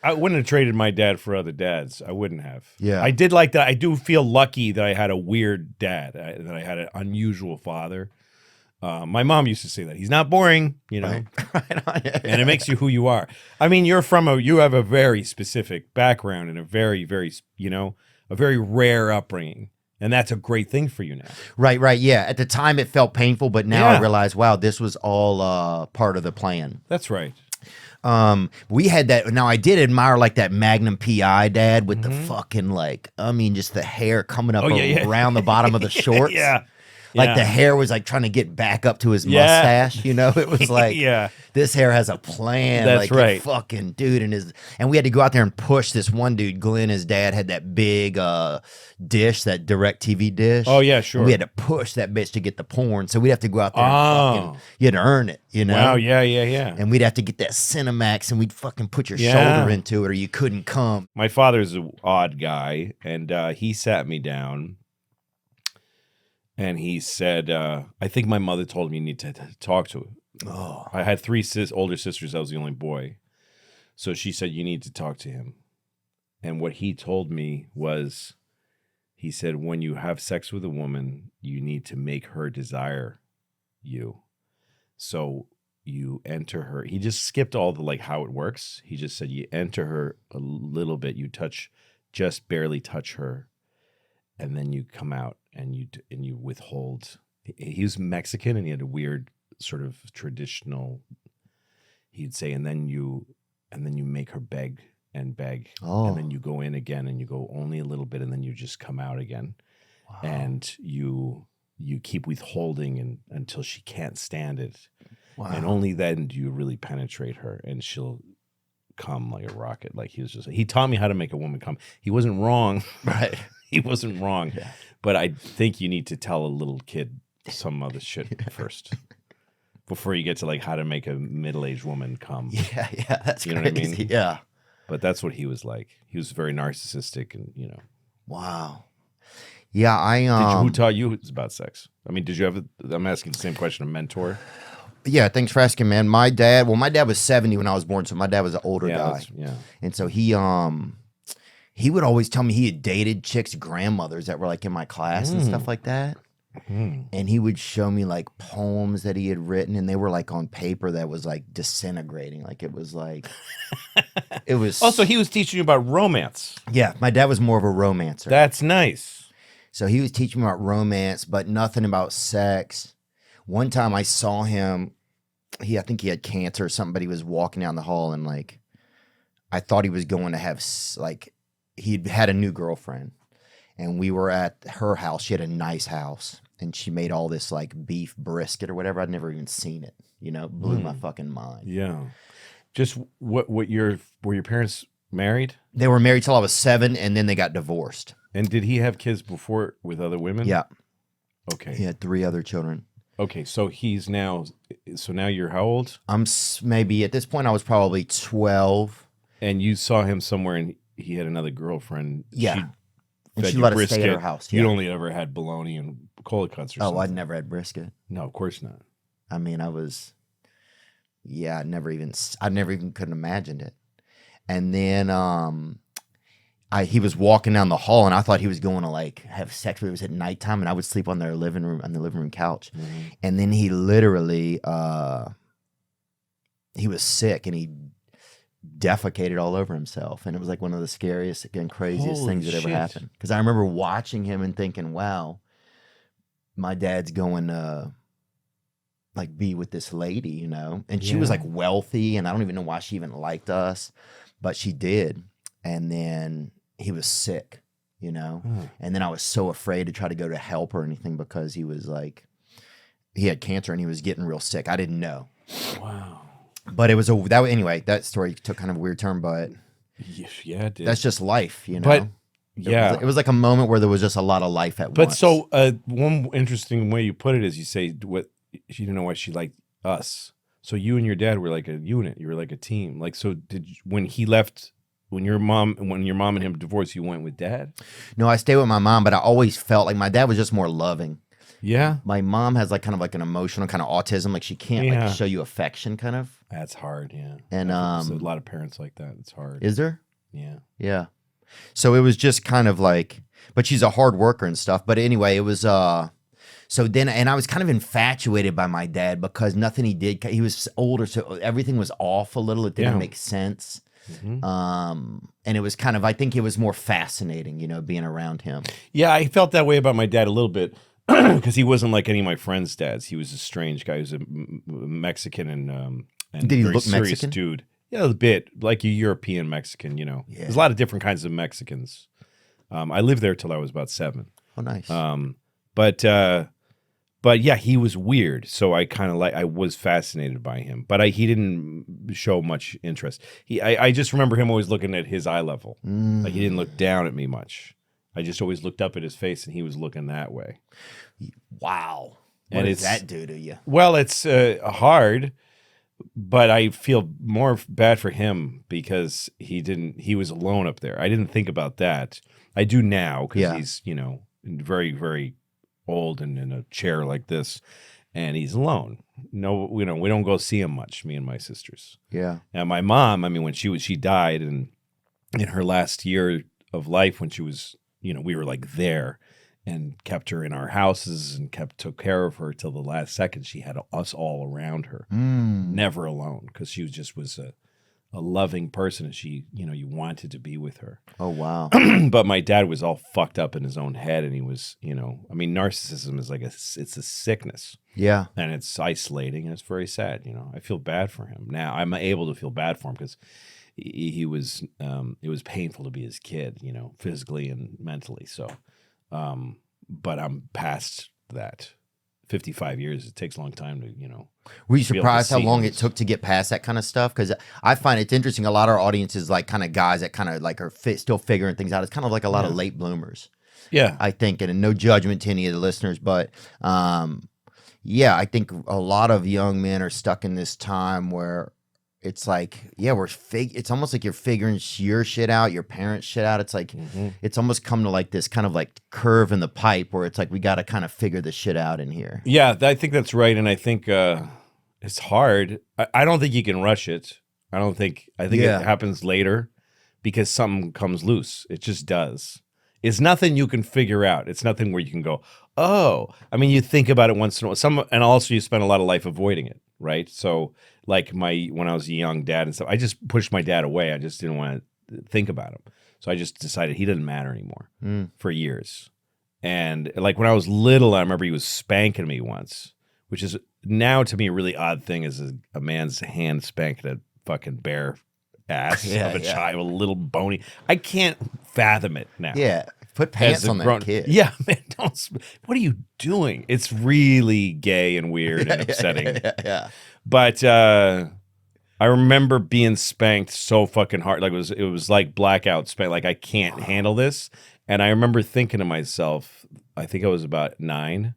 I wouldn't have traded my dad for other dads. I wouldn't have. Yeah. I did like that. I do feel lucky that I had a weird dad, that I had an unusual father. My mom used to say that he's not boring, you know, Right on. and it makes you who you are. I mean, you have a very specific background and a very, very, a very rare upbringing. And that's a great thing for you now. Right. Yeah. At the time, it felt painful, but now I Yeah. realize, wow, this was all part of the plan. That's right. We had that. Now, I did admire like that Magnum PI dad with the Mm-hmm. fucking just the hair coming up yeah. around the bottom of the shorts. Yeah. Like Yeah. the hair was like trying to get back up to his Yeah. mustache, you know? It was like, Yeah. this hair has a plan. That's like, right. Fucking dude. And we had to go out there and push this one dude. Glenn, his dad, had that big dish, that DirecTV dish. Oh, yeah, sure. And we had to push that bitch to get the porn. So we'd have to go out there and Oh. you had to earn it, you know? Wow. Yeah. And we'd have to get that Cinemax and we'd fucking put your Yeah. shoulder into it or you couldn't come. My father's an odd guy, and he sat me down. And he said, I think my mother told me you need to talk to him. Oh. I had three older sisters. I was the only boy. So she said, you need to talk to him. And what he told me was, he said, when you have sex with a woman, you need to make her desire you. So you enter her. He just skipped all the like how it works. He just said, you enter her a little bit. You just barely touch her. And then you come out and you withhold. He was Mexican and he had a weird sort of traditional. He'd say, and then you make her beg and beg, and then you go in again and you go only a little bit, and then you just come out again, and you keep withholding until she can't stand it, and only then do you really penetrate her, and she'll come like a rocket. Like he taught me how to make a woman come. He wasn't wrong, Right. He wasn't wrong. Yeah. But I think you need to tell a little kid some other shit first before you get to like how to make a middle-aged woman come. Yeah, that's You know crazy. what I mean? Yeah. But that's what he was like. He was very narcissistic and, Wow. Yeah, who taught you about sex? I mean, did you have I'm asking the same question, a mentor? Yeah, thanks for asking, man. My dad was 70 when I was born, so my dad was an older guy. Yeah. And so he would always tell me he had dated chicks' grandmothers that were like in my class and stuff like that. And he would show me like poems that he had written, and they were like on paper that was like disintegrating. Like it was Also, he was teaching you about romance. Yeah, my dad was more of a romancer. That's nice. So he was teaching me about romance, but nothing about sex. One time I saw him, I think he had cancer or something, but he was walking down the hall and like, I thought he was going to have he'd had a new girlfriend and we were at her house. She had a nice house and she made all this like beef brisket or whatever. I'd never even seen it, blew my fucking mind. Yeah. Just were your parents married? They were married till I was 7 and then they got divorced. And did he have kids before with other women? Yeah. Okay. He had 3 other children. Okay. So now you're how old? I'm maybe at this point I was probably 12. And you saw him somewhere and he had another girlfriend. Yeah. And fed she you let us stay brisket. at her house. You'd Yeah. only ever had bologna and cola cuts or something. Oh, I'd never had brisket. No, of course not. I mean, I never even couldn't imagine it. And then he was walking down the hall and I thought he was going to like have sex, but it was at nighttime and I would sleep on the living room couch. Mm-hmm. And then he literally, he was sick and he defecated all over himself. And it was like one of the scariest and craziest Holy things that ever shit. happened. Because I remember watching him and thinking, wow, my dad's going to like be with this lady, and she was Yeah. like wealthy and I don't even know why she even liked us, but she did. And then he was sick, and then I was so afraid to try to go to help or anything because he was like, he had cancer and he was getting real sick. I didn't know. Wow. But it was anyway, that story took kind of a weird turn, but Yeah, it did. that's just life, But yeah. It was like a moment where there was just a lot of life at But once. so one interesting way you put it is you say what she didn't know why she liked us. So you and your dad were like a unit. You were like a team. Like, so when he left, when your mom and him divorced, you went with dad? No, I stayed with my mom, but I always felt like my dad was just more loving. Yeah. My mom has like kind of like an emotional kind of autism. Like she can't Yeah. like show you affection kind of. That's hard. Yeah. And There's a lot of parents like that. It's hard. is there? Yeah. Yeah. So it was just kind of like, but she's a hard worker and stuff. But anyway, it was so then, and I was kind of infatuated by my dad because nothing he did, he was older, so everything was off a little. It didn't Yeah. make sense. Mhm. And it was kind of, I think it was more fascinating, you know, being around him. Yeah, I felt that way about my dad a little bit because he wasn't like any of my friends' dads. He was a strange guy. He was a Mexican and Did he very look serious Mexican? dude. Yeah, a bit like a European Mexican. You know, Yeah. there's a lot of different kinds of Mexicans. I lived there till I was about 7. Oh, nice. But yeah, he was weird. So I kind of I was fascinated by him, but he didn't show much interest. I just remember him always looking at his eye level. Like he didn't look down at me much. I just always looked up at his face and he was looking that way. Wow. And What does it's- that do to you? Well, it's hard, but I feel more bad for him because he was alone up there. I didn't think about that. I do now because Yeah. he's, you know, very, very old and in a chair like this, and he's alone. No, you know, we don't go see him much, me and my sisters. Yeah. And my mom, I mean, when she died, and in her last year of life, when she was, you know, we were like there and kept her in our houses and took care of her till the last second. She had us all around her, never alone, because she was a loving person, and she, you know, you wanted to be with her. Oh, wow. But my dad was all fucked up in his own head, and he was, you know, I mean, narcissism is like it's a sickness, Yeah. and it's isolating, and it's very sad. You know, I feel bad for him now. I'm able to feel bad for him because he was. It was painful to be his kid, you know, physically and mentally. So, but I'm past that. 55 years. It takes a long time to, you know. Were you to be able to surprised how see long him. it took to get past that kind of stuff? Because I find it's interesting. A lot of our audience is like kind of guys that kind of like are still figuring things out. It's kind of like a lot of late bloomers, Yeah. I think, and no judgment to any of the listeners, but yeah, I think a lot of young men are stuck in this time where it's like, yeah, it's almost like you're figuring your shit out, your parents' shit out. It's like, it's almost come to like this kind of like curve in the pipe where it's like, we got to kind of figure this shit out in here. Yeah, I think that's right. And I think it's hard. I don't think you can rush it. I think Yeah. it happens later because something comes loose. It just does. It's nothing you can figure out. It's nothing where you can go, oh, I mean, you think about it once in a while. And also you spend a lot of life avoiding it, right? So like when I was a young dad and stuff, I just pushed my dad away. I just didn't want to think about him. So I just decided he didn't matter anymore for years. And like when I was little, I remember he was spanking me once, which is now to me a really odd thing, is a man's hand spanking a fucking bare ass of a child, a little bony. I can't fathom it now. Yeah. Put pants As a on grown- that kid. Yeah, man, what are you doing? It's really gay and weird and upsetting. Yeah. But I remember being spanked so fucking hard. Like it was like blackout spank. Like I can't handle this. And I remember thinking to myself, I think I was about 9.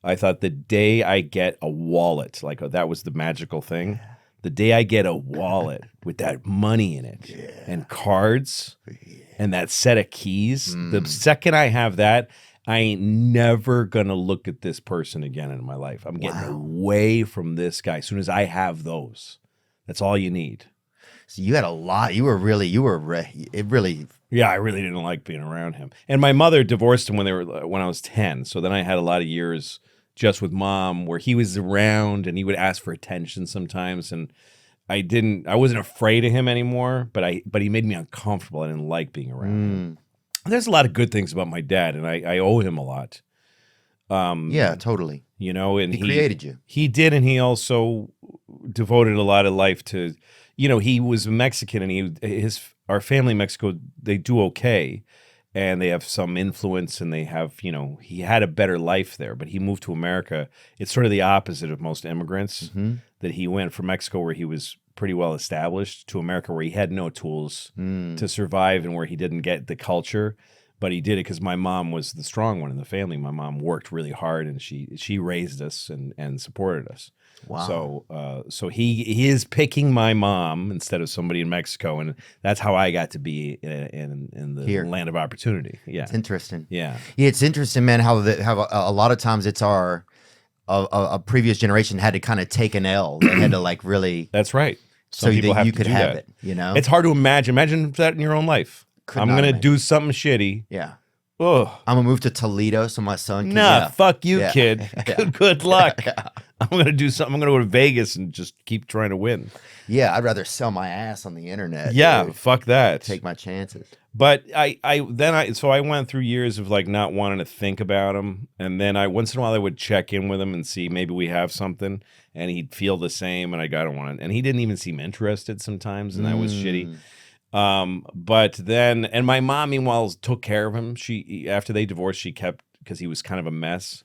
I thought the day I get a wallet, like that was the magical thing. The day I get a wallet with that money in it and cards and that set of keys, the second I have that, I ain't never gonna look at this person again in my life. I'm getting away from this guy as soon as I have those. That's all you need. So you had a lot. It really. Yeah, I really didn't like being around him. And my mother divorced him when I was 10. So then I had a lot of years just with mom where he was around and he would ask for attention sometimes, and I wasn't afraid of him anymore, but he made me uncomfortable. I didn't like being around him. There's a lot of good things about my dad, and I owe him a lot. Yeah, totally. You know, and He created you. He did, and he also devoted a lot of life to, you know, he was Mexican, and our family in Mexico, they do okay, and they have some influence, and they have, you know, he had a better life there, but he moved to America. It's sort of the opposite of most immigrants, that he went from Mexico where he was pretty well established to America where he had no tools to survive and where he didn't get the culture. but he did it because my mom was the strong one in the family. My mom worked really hard, and she raised us and supported us. Wow. So he is picking my mom instead of somebody in Mexico, and that's how I got to be in the Here. land of opportunity. Yeah, It's interesting. yeah, Yeah, it's interesting, man, how a lot of times it's a previous generation had to kind of take an L. They had to like really that's right. so Some people that have you to could do have that. it, you know? It's hard to imagine. Imagine that in your own life. Could I'm not gonna imagine. do something shitty. Yeah. Oh, I'm gonna move to Toledo so my son can nah, fuck you, Yeah. kid. Yeah. Good luck. I'm gonna do something. I'm gonna go to Vegas and just keep trying to win. Yeah, I'd rather sell my ass on the internet. Yeah, dude. fuck that. Take my chances. But I went through years of like not wanting to think about him, and then once in a while I would check in with him and see maybe we have something, and he'd feel the same, and I don't want it, and he didn't even seem interested sometimes, and that was shitty. But then, and my mom meanwhile took care of him. After they divorced, she kept because he was kind of a mess.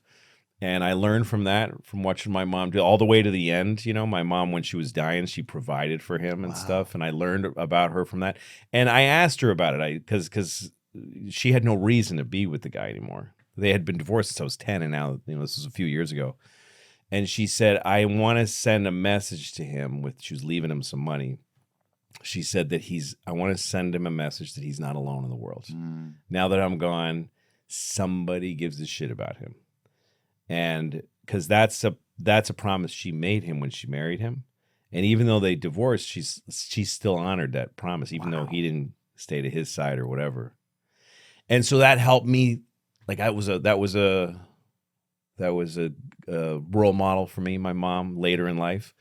And I learned from that, from watching my mom do all the way to the end. You know, my mom, when she was dying, she provided for him and stuff. And I learned about her from that. And I asked her about it because she had no reason to be with the guy anymore. They had been divorced since I was 10. And now, this was a few years ago. And she said, I want to send a message to him she was leaving him some money. She said that I want to send him a message that he's not alone in the world. Now that I'm gone, somebody gives a shit about him. And because that's a promise she made him when she married him, and even though they divorced, she's still honored that promise, even though he didn't stay to his side or whatever. And so that helped me. Like that was a role model for me. My mom later in life,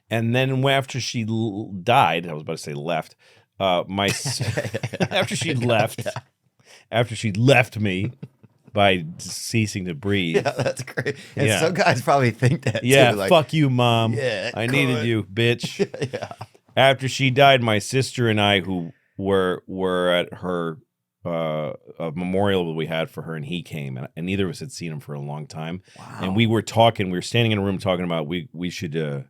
and then after she died, I was about to say left. After she left, after she left me. By ceasing to breathe. Yeah, that's great. And some guys probably think that too. Like, fuck you, Mom. Yeah, I needed you, bitch. Yeah. After she died, my sister and I, who were at her a memorial that we had for her, and he came, and neither of us had seen him for a long time. Wow. And we were talking. We were standing in a room talking about we should where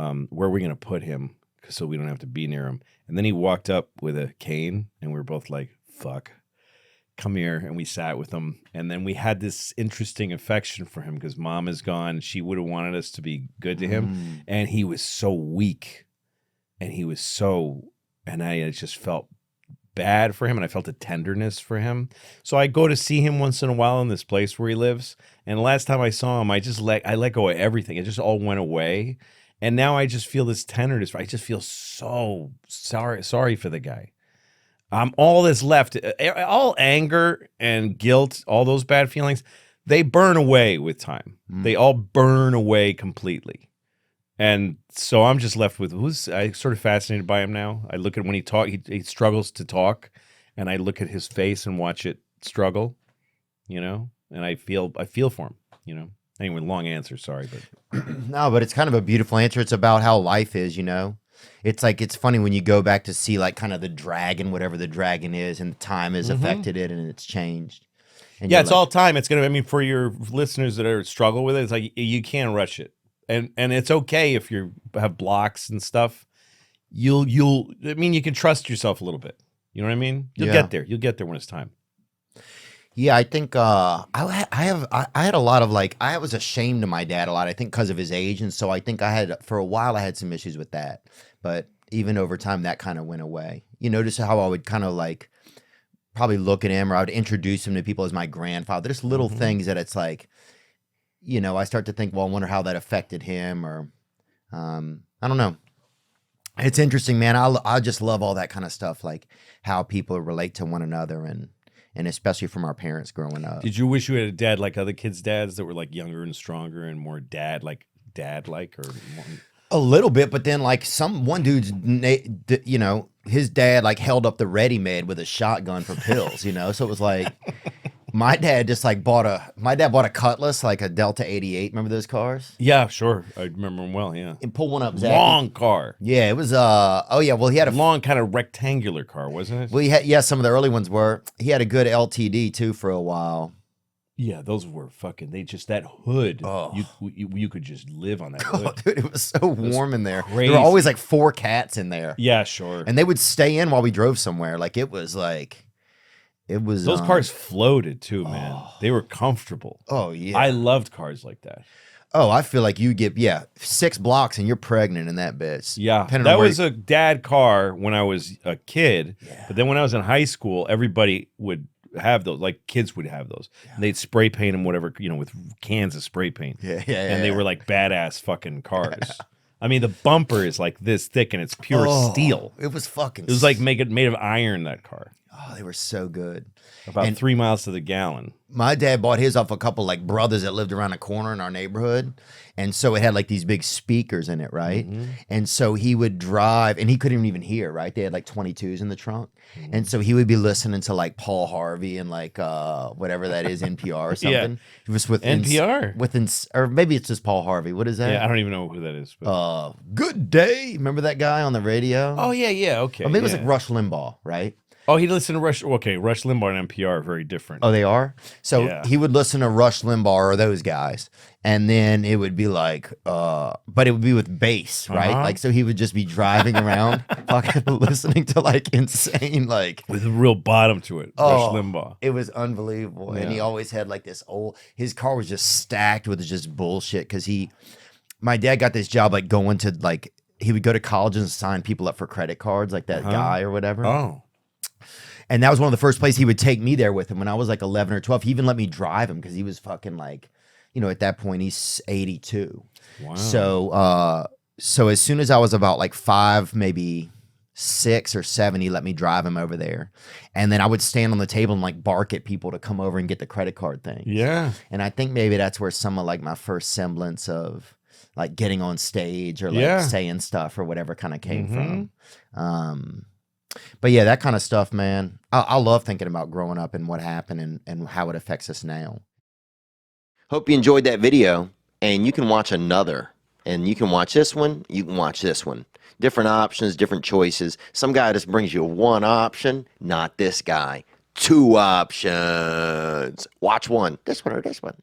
are we going to put him so we don't have to be near him. And then he walked up with a cane, and we were both like, fuck. Come here, and we sat with him, and then we had this interesting affection for him because Mom is gone. She would have wanted us to be good to him, and he was so weak, and I just felt bad for him, and I felt a tenderness for him. So I go to see him once in a while in this place where he lives, and the last time I saw him, I let go of everything. It just all went away, and now I just feel this tenderness. I just feel so sorry for the guy. All that's left, all anger and guilt, all those bad feelings, they burn away with time. They all burn away completely. And so I'm just left with I'm sort of fascinated by him now. I look at when he struggles to talk, and I look at his face and watch it struggle, and I feel for him, Anyway, long answer, sorry, but No, but it's kind of a beautiful answer. It's about how life is, It's like, it's funny when you go back to see like kind of the dragon, whatever the dragon is, and time has affected it and it's changed. And it's all time. It's for your listeners that struggle with it, it's like you can't rush it. And it's okay if you have blocks and stuff. You can trust yourself a little bit. You know what I mean? You'll get there. You'll get there when it's time. Yeah, I think I had a lot of I was ashamed of my dad a lot, I think because of his age. And so I think for a while I had some issues with that. But even over time, that kind of went away. Just how I would kind of probably look at him, or I would introduce him to people as my grandfather. There's little things that it's like, I start to think, well, I wonder how that affected him, or I don't know. It's interesting, man. I just love all that kind of stuff, like how people relate to one another, and especially from our parents growing up. Did you wish you had a dad like other kids' dads that were like younger and stronger and more dad-like, or more... A little bit, but then one dude's, his dad held up the Ready Med with a shotgun for pills, So it was like, my dad just bought a Cutlass, like a Delta 88. Remember those cars? Yeah, sure. I remember them well, yeah. And pull one up, Zach. Long car. Yeah, it was, well, he had a long kind of rectangular car, wasn't it? Well, some of the early ones were. He had a good LTD too for a while. Yeah, those were fucking. That hood. Oh. You could just live on that hood. Oh, dude, it was so warm in there. Crazy. There were always 4 cats in there. Yeah, sure. And they would stay in while we drove somewhere. It It was Those cars floated too, man. They were comfortable. Oh yeah. I loved cars like that. Oh, I feel like you get 6 blocks and you're pregnant in that bitch. Yeah, that was a dad car when I was a kid. Yeah. But then when I was in high school, everybody would have those. Like kids would have those. Yeah. And they'd spray paint them, whatever, with cans of spray paint. And they were like badass fucking cars. I mean, the bumper is like this thick and it's pure steel. It was fucking. It was like made of iron. That car. Oh, they were so good. About 3 miles to the gallon. My dad bought his off a couple like brothers that lived around the corner in our neighborhood. And so it had like these big speakers in it, right? Mm-hmm. And so he would drive and he couldn't even hear, right? They had like 22s in the trunk. Mm-hmm. And so he would be listening to like Paul Harvey and like whatever that is, NPR or something. Yeah. He was with NPR. Or maybe it's just Paul Harvey. What is that? Yeah, I don't even know who that is. But. Good Day. Remember that guy on the radio? Oh, yeah, okay. Or maybe it was like Rush Limbaugh, right? Oh, he listened to Rush. Okay, Rush Limbaugh and NPR are very different. Oh, they are? So he would listen to Rush Limbaugh or those guys. And then it would be like, but it would be with bass, right? Like, so he would just be driving around fucking listening to like insane, like. With a real bottom to it. Rush Limbaugh. It was unbelievable. Yeah. And he always had like this his car was just stacked with just bullshit. Cause my dad got this job like going to like, he would go to colleges and sign people up for credit cards, like that guy or whatever. Oh. And that was one of the first places he would take me there with him when I was like 11 or 12. He even let me drive him because he was fucking like, at that point he's 82. Wow. So as soon as I was about like 5, maybe 6 or 7, he let me drive him over there. And then I would stand on the table and like bark at people to come over and get the credit card thing. Yeah. And I think maybe that's where some of like my first semblance of like getting on stage or like saying stuff or whatever kind of came from. But yeah, that kind of stuff, man. I love thinking about growing up and what happened and how it affects us now. Hope you enjoyed that video, and you can watch another. And you can watch this one, you can watch this one. Different options, different choices. Some guy just brings you one option, not this guy. 2 options. Watch one, this one or this one.